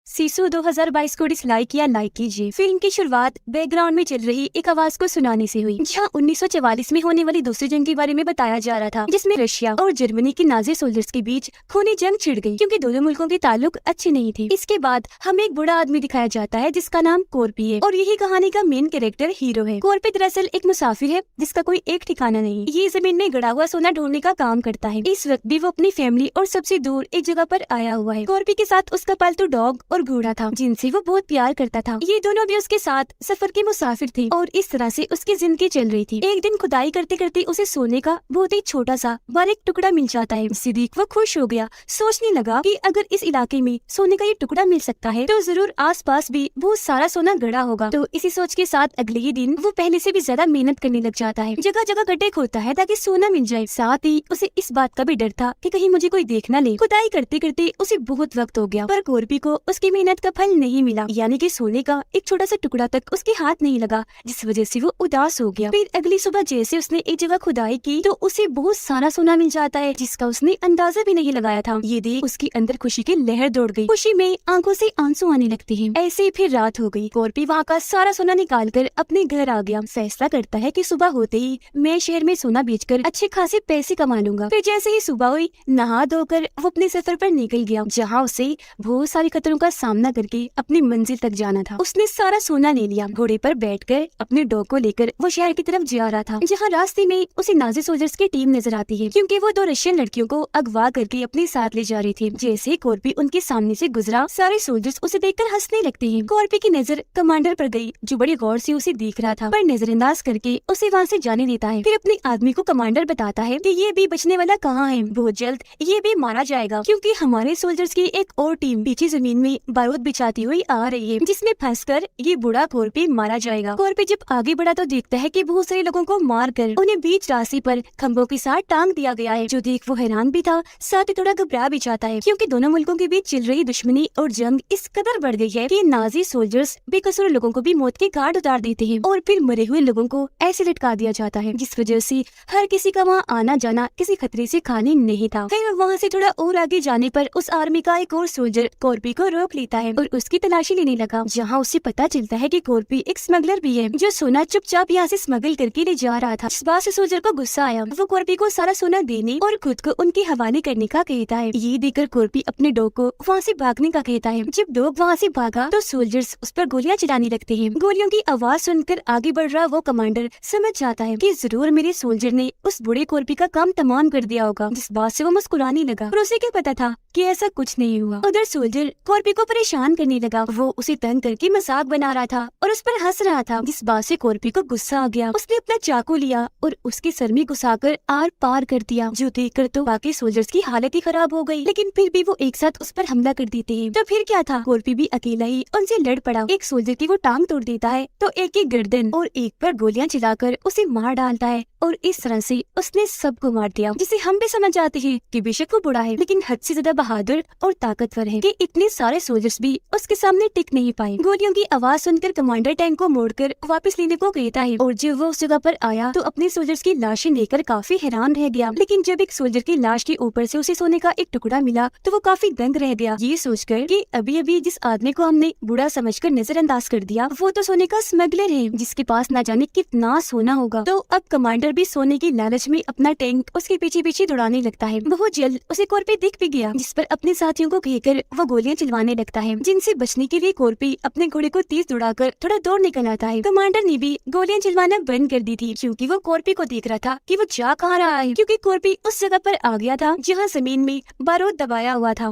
सीसू 2022 को डिसलाइक या लाइक कीजिए। फिल्म की शुरुआत बैकग्राउंड में चल रही एक आवाज को सुनाने से हुई, जहां 1944 में होने वाली दूसरी जंग के बारे में बताया जा रहा था, जिसमें रशिया और जर्मनी के नाजी सोल्जर्स के बीच खूनी जंग छिड़ गई क्योंकि दोनों मुल्कों के ताल्लुक अच्छे नहीं थे। इसके बाद हमें एक बड़ा आदमी दिखाया जाता है जिसका नाम कोर्पी है और यही कहानी का मेन कैरेक्टर हीरो है। कोर्पी दरअसल एक मुसाफिर है जिसका कोई एक ठिकाना नहीं। ये जमीन में गड़ा हुआ सोना ढूंढने का काम करता है। इस वक्त भी वो अपनी फैमिली और सबसे दूर एक जगह पर आया हुआ है। कोर्पी के साथ उसका पालतू डॉग और घोड़ा था जिनसे वो बहुत प्यार करता था। ये दोनों भी उसके साथ सफर के मुसाफिर थे और इस तरह से उसकी जिंदगी चल रही थी। एक दिन खुदाई करते करते उसे सोने का बहुत ही छोटा सा बारीक टुकड़ा मिल जाता है। इसे देख वो खुश हो गया, सोचने लगा कि अगर इस इलाके में सोने का ये टुकड़ा मिल सकता है तो जरूर आसपास भी बहुत सारा सोना गड़ा होगा। तो इसी सोच के साथ अगले ही दिन वो पहले से भी ज्यादा मेहनत करने लग जाता है। जगह जगह गड्ढे खोदता है ताकि सोना मिल जाए। साथ ही उसे इस बात का भी डर था कि कहीं मुझे कोई देख न ले। खुदाई करते करते उसे बहुत वक्त हो गया पर कोर्पी को उसकी मेहनत का फल नहीं मिला, यानी कि सोने का एक छोटा सा टुकड़ा तक उसके हाथ नहीं लगा, जिस वजह से वो उदास हो गया। फिर अगली सुबह जैसे उसने एक जगह खुदाई की तो उसे बहुत सारा सोना मिल जाता है जिसका उसने अंदाजा भी नहीं लगाया था। ये देख उसके अंदर खुशी की लहर दौड़ गई। खुशी में आंखों से आंसू आने लगते हैं। ऐसे ही फिर रात हो गई। कोर्पी वहाँ का सारा सोना निकाल कर अपने घर आ गया। फैसला करता है कि सुबह होते ही मैं शहर में सोना बेचकर अच्छे खासे पैसे कमा लूंगा। फिर जैसे ही सुबह हुई नहा धोकर वो अपने सफर पर निकल गया, जहाँ उसे बहुत सारे खतरों का सामना करके अपनी मंजिल तक जाना था। उसने सारा सोना ले लिया। घोड़े पर बैठकर अपने डॉग को लेकर वो शहर की तरफ जा रहा था, जहाँ रास्ते में उसे नाजी सोल्जर्स की टीम नजर आती है क्योंकि वो दो रशियन लड़कियों को अगवा करके अपने साथ ले जा रही थी। जैसे ही कोर्पी उनके सामने से गुजरा सारे सोल्जर्स उसे देखकर हंसने लगते हैं। कोर्पी की नजर कमांडर पर गई जो बड़ी गौर से उसे देख रहा था, पर नजरअंदाज करके उसे वहाँ से जाने देता है। फिर अपने आदमी को कमांडर बताता है कि ये भी बचने वाला कहाँ है, बहुत जल्द ये भी मारा जाएगा क्योंकि हमारे सोल्जर्स की एक और टीम पीछे जमीन में बारूद बिछाती हुई आ रही है, जिसमें फंसकर ये बूढ़ा कोर्पी मारा जाएगा। कोर्पी जब आगे बढ़ा तो देखता है कि बहुत सारे लोगों को मारकर उन्हें बीच रास्ते पर खंभों के साथ टांग दिया गया है, जो देख वो हैरान भी था, साथ ही थोड़ा घबरा भी जाता है क्योंकि दोनों मुल्कों के बीच चल रही दुश्मनी और जंग इस कदर बढ़ गई है कि नाजी सोल्जर्स बेकसूर लोगों को भी मौत के घाट उतार देते हैं और फिर मरे हुए लोगों को ऐसे लटका दिया जाता है, जिस वजह से हर किसी का वहाँ आना जाना किसी खतरे से खाली नहीं था। फिर वहाँ से थोड़ा और आगे जाने पर उस आर्मी का एक और सोल्जर कोर्पी को रोक लेता है और उसकी तलाशी लेने लगा, जहाँ उसे पता चलता है कि कोर्पी एक स्मगलर भी है जो सोना चुपचाप यहाँ से स्मगल करके ले जा रहा था। इस बात से सोल्जर को गुस्सा आया। वो कोर्पी को सारा सोना देने और खुद को उनके हवाले करने का कहता है। ये देखकर कोर्पी अपने डॉग को वहाँ से भागने का कहता है। जब डॉग वहाँ से भागा तो सोल्जर्स उस पर गोलियां चलाने लगते हैं। गोलियों की आवाज सुनकर आगे बढ़ रहा वो कमांडर समझ जाता है कि जरूर मेरे सोल्जर ने उस बूढ़े कोर्पी का काम तमाम कर दिया होगा, जिस बात से वो मुस्कुराने लगा। और उसे क्या पता था कि ऐसा कुछ नहीं हुआ। उधर सोल्जर कोर्पी को परेशान करने लगा। वो उसे तंग करके मजाक बना रहा था और उस पर हंस रहा था, जिस बात से कोर्पी को गुस्सा आ गया। उसने अपना चाकू लिया और उसके सर में घुसाकर आर पार कर दिया, जो देखकर तो बाकी सोल्जर्स की हालत ही खराब हो गई, लेकिन फिर भी वो एक साथ उस पर हमला कर देते हैं। तो फिर क्या था, कोर्पी भी अकेला ही उनसे लड़ पड़ा। एक सोल्जर की वो टांग तोड़ देता है तो एक की गर्दन और एक पर गोलियां चलाकर उसे मार डालता है और इस तरह से उसने सबको मार दिया, जिसे हम भी समझ जाते हैं कि बेशक वो बुरा है लेकिन हद से ज्यादा बहादुर और ताकतवर है कि इतने सारे सोल्जर्स भी उसके सामने टिक नहीं पाए। गोलियों की आवाज सुनकर कमांडर टैंक को मोड़कर वापस लेने को कहता है और जब वो उस जगह पर आया तो अपने सोल्जर्स की लाशें देखकर काफी हैरान रह गया। लेकिन जब एक सोल्जर की लाश के ऊपर से उसे सोने का एक टुकड़ा मिला तो वो काफी दंग रह गया, ये सोचकर कि अभी अभी जिस आदमी को हमने बूढ़ा समझकर नजरअंदाज कर दिया वो तो सोने का स्मगलर है जिसके पास न जाने कितना सोना होगा। तो अब कमांडर भी सोने की लालच में अपना टैंक उसके पीछे पीछे दौड़ाने लगता है। बहुत जल्द उसे कोर्पी दिख भी गया, जिस पर अपने साथियों को कहकर वो गोलियां चलवाने लगता है, जिनसे बचने के लिए कोर्पी अपने घोड़े को तेज दौड़ाकर थोड़ा दौड़ निकल आता है। कमांडर ने भी गोलियां चलवाना बंद कर दी थी क्योंकि वो कोर्पी को देख रहा था कि वो जा कहाँ रहा है, क्योंकि कोर्पी उस जगह पर आ गया था जहाँ जमीन में बारूद दबाया हुआ था।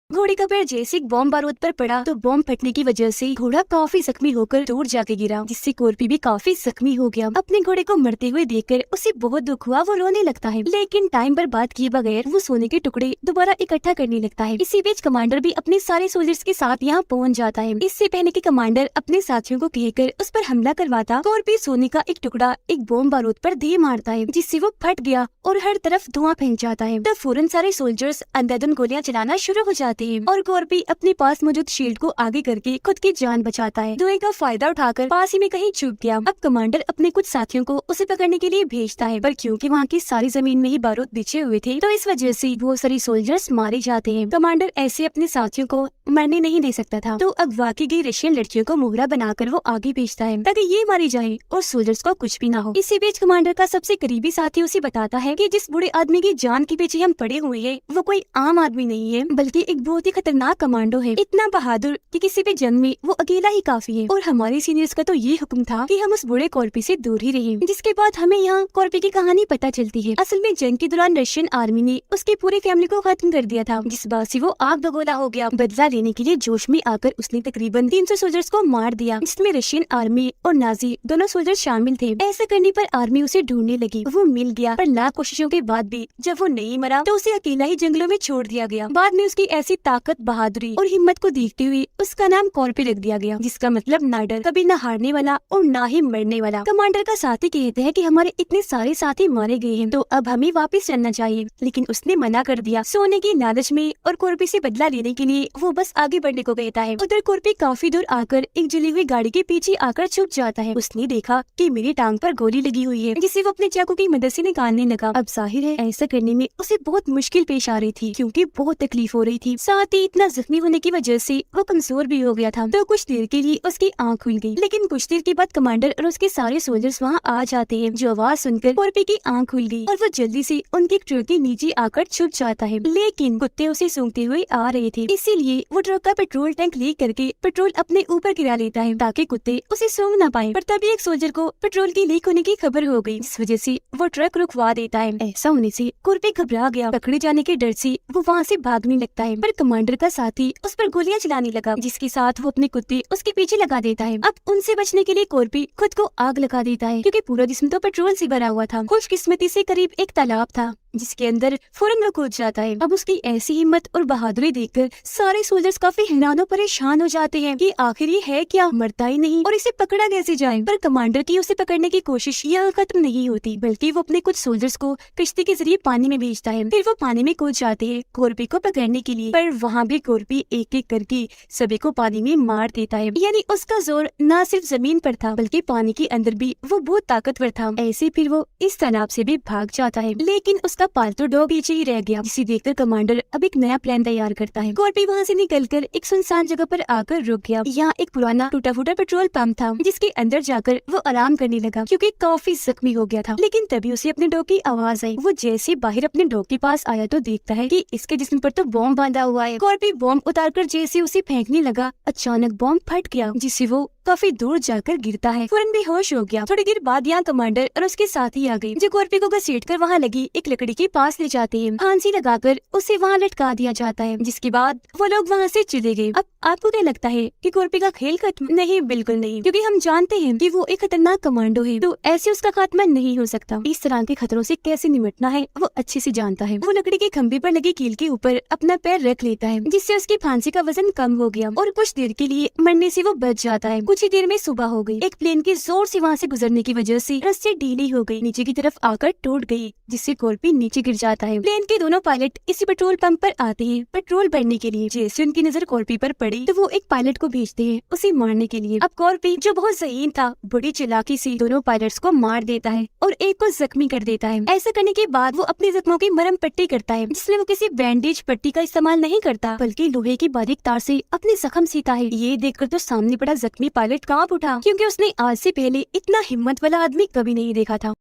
घोड़े का पैर जैसे बॉम्ब बारूद पर पड़ा तो बॉम्ब फटने की वजह से घोड़ा काफी जख्मी होकर दूर जाके गिरा, जिससे कोर्पी भी काफी जख्मी हो गया। अपने घोड़े को मरते हुए देखकर उसे बहुत दुख हुआ, वो रोने लगता है, लेकिन टाइम पर बात किए बगैर वो सोने के टुकड़े दोबारा इकट्ठा करने लगता है। इसी बीच कमांडर भी अपने सारे सोल्जर्स के साथ यहाँ पहुँच जाता है। इससे पहले कि कमांडर अपने साथियों को कहकर उस पर हमला करवाता, कोर्पी सोने का एक टुकड़ा एक बॉम्ब बारूद पर दे मारता है, जिससे वो फट गया और हर तरफ धुआं फैल जाता है। तब फौरन सारे सोल्जर्स अंधाधुंध गोलियां चलाना शुरू हो जाते हैं और कोर्पी अपने पास मौजूद शील्ड को आगे करके खुद की जान बचाता है। धुएं का फायदा उठाकर पास ही में कहीं छुप गया। अब कमांडर अपने कुछ साथियों को उसे पकड़ने के लिए भेजता है, पर क्योंकि वहाँ की सारी जमीन में ही बारूद बिछे हुए थे तो इस वजह से बहुत सारे सोल्जर्स मारे जाते हैं। कमांडर ऐसे अपने साथियों को मरने नहीं दे सकता था। तो अगवा की गई रशियन लड़कियों को मोहरा बनाकर वो आगे भेजता है ताकि ये मारी जाए और सोल्जर्स को कुछ भी ना हो। इसी बीच कमांडर का सबसे करीबी साथी उसे बताता है कि जिस बूढ़े आदमी की जान के पीछे हम पड़े हुए हैं वो कोई आम आदमी नहीं है, बल्कि एक बहुत ही खतरनाक कमांडो है, इतना बहादुर कि किसी भी जंग में वो अकेला ही काफी है। और हमारे सीनियर्स का तो ये हुक्म था कि हम उस बूढ़े कॉर्पी से दूर ही रहें। जिसके बाद हमें यहाँ कॉर्पी की कहानी पता चलती है। असल में जंग के दौरान रशियन आर्मी ने उसकी पूरी फैमिली को खत्म कर दिया था, जिस बात से वो आग बगोला हो गया। बदला लेने के लिए जोश में आकर उसने तकरीबन 300 सोल्जर्स को मार दिया, जिसमें रशियन आर्मी और नाजी दोनों सोल्जर शामिल थे। ऐसा करने पर आर्मी उसे ढूंढने लगी। वो मिल गया, पर लाख कोशिशों के बाद भी जब वो नहीं मरा तो उसे अकेला ही जंगलों में छोड़ दिया गया। बाद में उसकी ऐसी ताकत, बहादुरी और हिम्मत को देखते हुए उसका नाम कॉर्पी रख दिया गया, जिसका मतलब ना डर, कभी न हारने वाला और ना ही मरने वाला। कमांडर का साथी कहते हैं कि हमारे इतने सारे साथी मारे गए हैं, तो अब हमें वापस चलना चाहिए, लेकिन उसने मना कर दिया। सोने की लालच में और कॉर्पी से बदला लेने के लिए वो बस आगे बढ़ने को कहता है। उधर कॉर्पी काफी दूर आकर एक जली हुई गाड़ी के पीछे आकर छुप जाता है। उसने देखा कि मेरी टांग पर गोली लगी हुई है, जिसे वो अपने चाकू की मदद से निकालने लगा। अब जाहिर है ऐसा करने में उसे बहुत मुश्किल पेश आ रही थी, क्योंकि बहुत तकलीफ हो रही थी। साथ ही इतना जख्मी होने की वजह से वो कमजोर भी हो गया था। तो कुछ देर के लिए उसकी आंख खुल गई, लेकिन कुछ देर के बाद कमांडर और उसके सारे सोल्जर्स वहाँ आ जाते हैं। जो आवाज सुनकर कॉर्पी की आंख खुल गई और वो जल्दी से उनके ट्रक के नीचे आकर छुप जाता है, लेकिन कुत्ते उसे सूंघते हुए आ रहे थे, इसीलिए वो ट्रक का पेट्रोल टैंक लीक करके पेट्रोल अपने ऊपर गिरा लेता है ताकि कुत्ते उसे सूंघ न पाए। पर तभी एक सोल्जर को पेट्रोल की लीक होने की खबर हो गई, जिस वजह से वो ट्रक रुकवा देता है। ऐसा होने से कॉर्पी घबरा गया। पकड़े जाने के डर से वो वहाँ से भागने लगता है, पर कमांडर का साथी उस पर गोलियां चलाने लगा, जिसके साथ वो अपने कुत्ते उसके पीछे लगा देता है। अब उनसे बचने के लिए कॉर्पी खुद को आग लगा देता है, क्योंकि पूरा जिस्म तो पेट्रोल से भरा हुआ था। खुशकिस्मती से करीब एक तालाब था, जिसके अंदर फौरन वो कूद जाता है। अब उसकी ऐसी हिम्मत और बहादुरी देखकर सारे सोल्जर्स काफी हैरान और परेशान हो जाते हैं कि आखिर ये है क्या, मरता ही नहीं और इसे पकड़ा कैसे जाए। पर कमांडर की उसे पकड़ने की कोशिश यहाँ खत्म नहीं होती, बल्कि वो अपने कुछ सोल्जर्स को कश्ती के जरिए पानी में भेजता है। फिर वो पानी में कूद जाते हैं कॉर्पी को पकड़ने के लिए, पर वहाँ भी कॉर्पी एक एक करके सभी को पानी में मार देता है। यानी उसका जोर न सिर्फ जमीन पर था, बल्कि पानी के अंदर भी वो बहुत ताकतवर था। ऐसे फिर वो इस तालाब से भी भाग जाता है, लेकिन उसका पालतू डॉग पीछे ही रह गया, जिसे देखकर कमांडर अब एक नया प्लान तैयार करता है। कॉर्पी वहाँ से निकलकर एक सुनसान जगह पर आकर रुक गया। यहाँ एक पुराना टूटा फूटा पेट्रोल पंप था, जिसके अंदर जाकर वो आराम करने लगा, क्योंकि काफी जख्मी हो गया था। लेकिन तभी उसे अपने डॉग की आवाज आई। वो जैसे बाहर अपने डॉग के पास आया तो देखता है कि इसके जिस्म पर तो बॉम्ब बांधा हुआ है। कॉर्पी बॉम्ब उतारकर जैसे उसे फेंकने लगा, अचानक बॉम्ब फट गया, जिससे वो काफी दूर जाकर गिरता है। फौरन बेहोश हो गया। थोड़ी देर बाद यहाँ कमांडर और उसके साथी आ गए, जो कॉर्पी को घसीटकर वहाँ लगी एक लकड़ी के पास ले जाते हैं। फांसी लगाकर उसे वहाँ लटका दिया जाता है, जिसके बाद वो लोग वहाँ से चले गए। अब आपको क्या लगता है कि कॉर्पी का खेल खत्म? नहीं, बिल्कुल नहीं, क्योंकि हम जानते हैं कि वो एक खतरनाक कमांडो है, तो ऐसे उसका खात्मा नहीं हो सकता। इस तरह के खतरों से कैसे निपटना है वो अच्छे से जानता है। वो लकड़ी के खंभे पर लगी कील के ऊपर अपना पैर रख लेता है, जिससे उसकी फांसी का वजन कम हो गया और कुछ देर के लिए मरने से वो बच जाता है। कुछ ही देर में सुबह हो गई। एक प्लेन के जोर से वहाँ से गुजरने की वजह से रस्सी ढीली हो गई, नीचे की तरफ आकर टूट गई, जिससे कॉर्पी नीचे गिर जाता है। प्लेन के दोनों पायलट इसी पेट्रोल पंप पर आते हैं पेट्रोल भरने के लिए। जैसे उनकी नजर कॉर्पी पर पड़ी तो वो एक पायलट को भेजते हैं उसे मारने के लिए। अब कॉर्पी, जो बहुत ज़हीन था, बड़ी चालाकी से दोनों पायलट्स को मार देता है और एक को जख्मी कर देता है। ऐसा करने के बाद वो अपने जख्मों की मरहम पट्टी करता है, जिसमें वो किसी बैंडेज पट्टी का इस्तेमाल नहीं करता, बल्कि लोहे की बारीक तार से अपने जख्म सीता है। ये देखकर तो सामने पड़ा जख्मी पायलट कांप उठा, क्योंकि उसने आज से पहले इतना हिम्मत वाला आदमी कभी नहीं देखा था।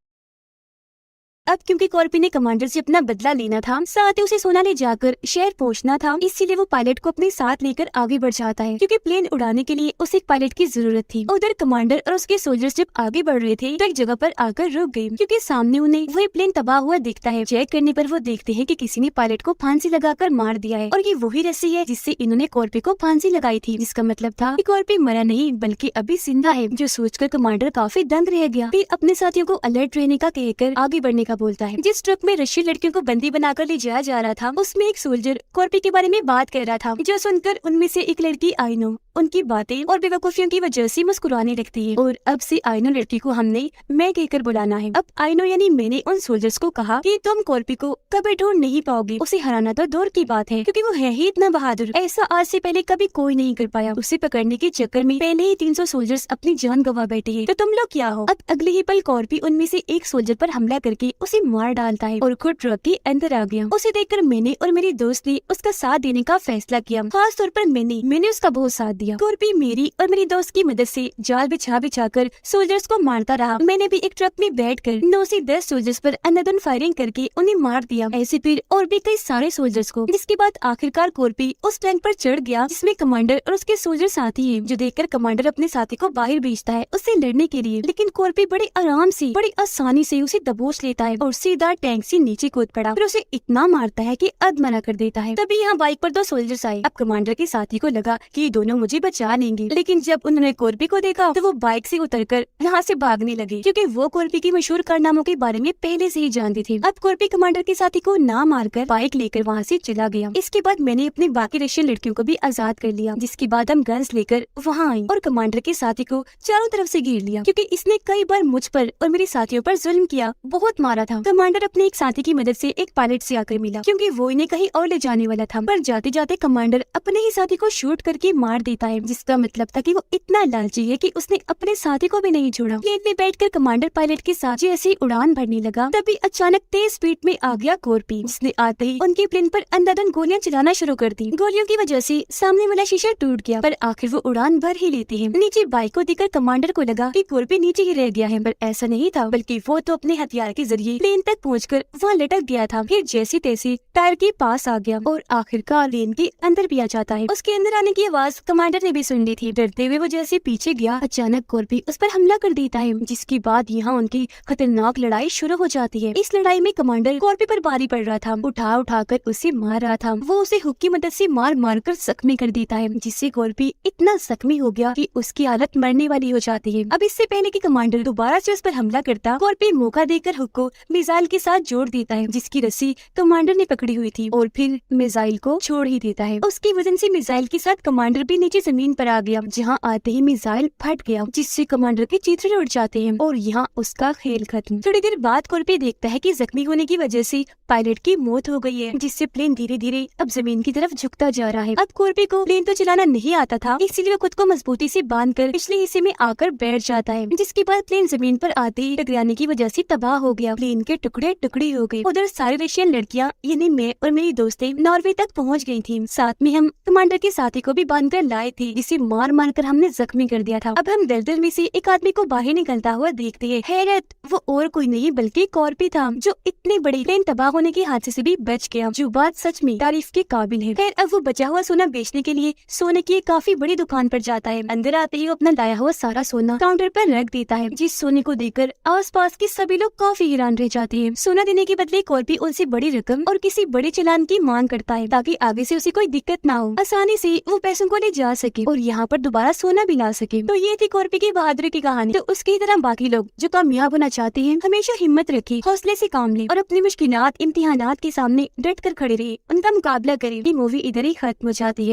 अब क्योंकि कॉर्पी ने कमांडर से अपना बदला लेना था, साथ ही उसे सोना ले जाकर शहर पहुंचना था, इसीलिए वो पायलट को अपने साथ लेकर आगे बढ़ जाता है, क्योंकि प्लेन उड़ाने के लिए उसे एक पायलट की जरूरत थी। उधर कमांडर और उसके सोल्जर्स जब आगे बढ़ रहे थे तो एक जगह पर आकर रुक गए, क्योंकि सामने उन्हें वही प्लेन तबाह हुआ दिखता है। चेक करने पर वो देखते हैं कि किसी ने पायलट को फांसी लगाकर मार दिया है, और ये वही रस्सी है जिससे इन्होंने कॉर्पी को फांसी लगाई थी, जिसका मतलब था कि कॉर्पी मरा नहीं बल्कि अभी जिंदा है। जो सोचकर कमांडर काफी दंग रह गया। फिर अपने साथियों को अलर्ट रहने का कहकर आगे बढ़ने का बोलता है। जिस ट्रक में रशियन लड़कियों को बंदी बनाकर ले जाया जा रहा था, उसमें एक सोल्जर कॉर्पी के बारे में बात कर रहा था, जो सुनकर उनमें से एक लड़की आइनो उनकी बातें और बेवकूफियों की वजह से मुस्कुराने लगती है। और अब से आइनो लड़की को हमने मैं कहकर बुलाना है। अब आइनो यानी मैंने उन सोल्जर्स को कहा कि तुम कॉर्पी को कभी ढूंढ नहीं पाओगे, उसे हराना तो दूर की बात है क्योंकि वो है ही इतना बहादुर, ऐसा आज से पहले कभी कोई नहीं कर पाया। उसे पकड़ने के चक्कर में पहले ही 300 सोल्जर्स अपनी जान गंवा बैठे हैं, तो तुम लोग क्या हो। अब अगले ही पल कॉर्पी उनमें से एक सोल्जर पर हमला करके उसे मार डालता है और खुद ट्रक के अंदर आ गया। उसे देखकर मैंने और मेरी दोस्त ने उसका साथ देने का फैसला किया। खास तौर पर मैंने उसका बहुत साथ दिया। कॉर्पी मेरी और मेरी दोस्त की मदद से जाल बिछा कर सोल्जर्स को मारता रहा। मैंने भी एक ट्रक में बैठकर 9 से 10 सोल्जर्स पर अंधाधुंध फायरिंग करके उन्हें मार दिया, ऐसे फिर और भी कई सारे सोल्जर्स को। जिसके बाद आखिरकार कॉर्पी उस टैंक पर चढ़ गया जिसमें कमांडर और उसके सोल्जर साथी हैं, जो देखकर कमांडर अपने साथी को बाहर भेजता है उससे लड़ने के लिए। लेकिन कॉर्पी बड़े आराम से बड़ी आसानी से उसे दबोच लेता है और सीधा टैंक से नीचे कूद पड़ा। फिर उसे इतना मारता है कि अधमरा कर देता है। तभी यहाँ बाइक पर 2 सोल्जर्स आए। अब कमांडर के साथी को लगा कि ये दोनों मुझे बचा लेंगे, लेकिन जब उन्होंने कॉर्पी को देखा तो वो बाइक से उतरकर यहाँ से भागने लगे क्योंकि वो कॉर्पी की मशहूर कारनामों के बारे में पहले से ही जानती थी। अब कॉर्पी कमांडर के साथी को ना मारकर बाइक लेकर वहाँ से चला गया। इसके बाद मैंने अपनी बाकी रशियन लड़कियों को भी आजाद कर लिया, जिसके बाद हम गन्स लेकर वहाँ आए और कमांडर के साथी को चारों तरफ से घेर लिया क्योंकि इसने कई बार मुझ पर और मेरे साथियों पर जुल्म किया, बहुत मारा था। कमांडर अपने एक साथी की मदद से एक पायलट से आकर मिला क्योंकि वो इन्हें कहीं और ले जाने वाला था, पर जाते जाते कमांडर अपने ही साथी को शूट करके मार देता है, जिसका मतलब था कि वो इतना लालची है कि उसने अपने साथी को भी नहीं छोड़ा। प्लेन में बैठकर कमांडर पायलट के साथ जैसे उड़ान भरने लगा तभी अचानक तेज स्पीड में आ गया कॉर्पी, जिसने आते ही उनके प्लेन पर अंधाधुंध गोलियां चलाना शुरू कर दी। गोलियों की वजह से सामने वाला शीशा टूट गया, पर आखिर वो उड़ान भर ही लेते हैं। नीचे बाइक को देखकर कमांडर को लगा कि कॉर्पी नीचे ही रह गया है, पर ऐसा नहीं था, बल्कि वो तो अपने हथियार के जरिए प्लेन तक पहुंचकर वहाँ लटक गया था। फिर जैसे तैसे टायर के पास आ गया और आखिरकार प्लेन के अंदर भी आ जाता है। उसके अंदर आने की आवाज कमांडर ने भी सुन ली थी। डरते हुए वो जैसे पीछे गया, अचानक कॉर्पी उस पर हमला कर देता है, जिसके बाद यहाँ उनकी खतरनाक लड़ाई शुरू हो जाती है। इस लड़ाई में कमांडर कॉर्पी पर भारी पड़ रहा था, उठा कर उसे मार रहा था। वो उसे हुक की मदद से मार कर जख्मी कर देता है, जिससे कॉर्पी इतना जख्मी हो गया कि उसकी हालत मरने वाली हो जाती है। अब इससे पहले कि कमांडर दोबारा से उस पर हमला करता, कॉर्पी मौका देकर हुक को मिसाइल के साथ जोड़ देता है, जिसकी रस्सी कमांडर ने पकड़ी हुई थी, और फिर मिसाइल को छोड़ ही देता है। उसकी वजन से मिसाइल के साथ कमांडर भी नीचे जमीन पर आ गया, जहाँ आते ही मिसाइल फट गया, जिससे कमांडर के चित्र उड़ जाते हैं और यहाँ उसका खेल खत्म। थोड़ी देर बाद कॉर्पी देखता है कि जख्मी होने की वजह से पायलट की मौत हो गई है, जिससे प्लेन धीरे धीरे अब जमीन की तरफ झुकता जा रहा है। अब कॉर्पी को प्लेन तो चलाना नहीं आता था, इसलिए वो खुद को मजबूती से बांधकर पिछले हिस्से में आकर बैठ जाता है, जिसके बाद प्लेन जमीन पर आते ही टकराने की वजह से तबाह हो गया। प्लेन के टुकड़े टुकड़े हो गए। उधर सारी रशियन लड़कियां यानी मैं और मेरी दोस्तें नॉर्वे तक पहुंच गई थी। साथ में हम कमांडर के साथी को भी बांधकर लाए थे, जिसे मार कर हमने जख्मी कर दिया था। अब हम दलदल में से एक आदमी को बाहर निकलता हुआ देखते हैं। हैरत, वो और कोई नहीं बल्कि कॉर्पी था, जो इतने बड़े प्लेन तबाह होने के हादसे से भी बच गया, जो बात सच में तारीफ के काबिल है। खैर, अब वो बचा हुआ सोना बेचने के लिए सोने की एक काफी बड़ी दुकान पर जाता है। अंदर आते ही अपना लाया हुआ सारा सोना काउंटर पर रख देता है, जिस सोने को देखकर आसपास के सभी लोग काफी हैरान रह जाते हैं। सोना देने के बदले कॉर्पी उनसे बड़ी रकम और किसी बड़े चालान की मांग करता है, ताकि आगे से उसे कोई दिक्कत ना हो, आसानी से वो पैसों को ले जा सके और यहाँ पर दोबारा सोना भी ला सके। तो ये थी कॉर्पी की बहादुरी की कहानी। तो उसकी तरह बाकी लोग जो कामयाब होना चाहते हैं, हमेशा हिम्मत रखें, हौसले से काम लें और अपनी मुश्किलात इम्तिहानात के सामने डट कर खड़े रहे, उनका मुकाबला करें। ये मूवी इधर ही खत्म हो जाती है।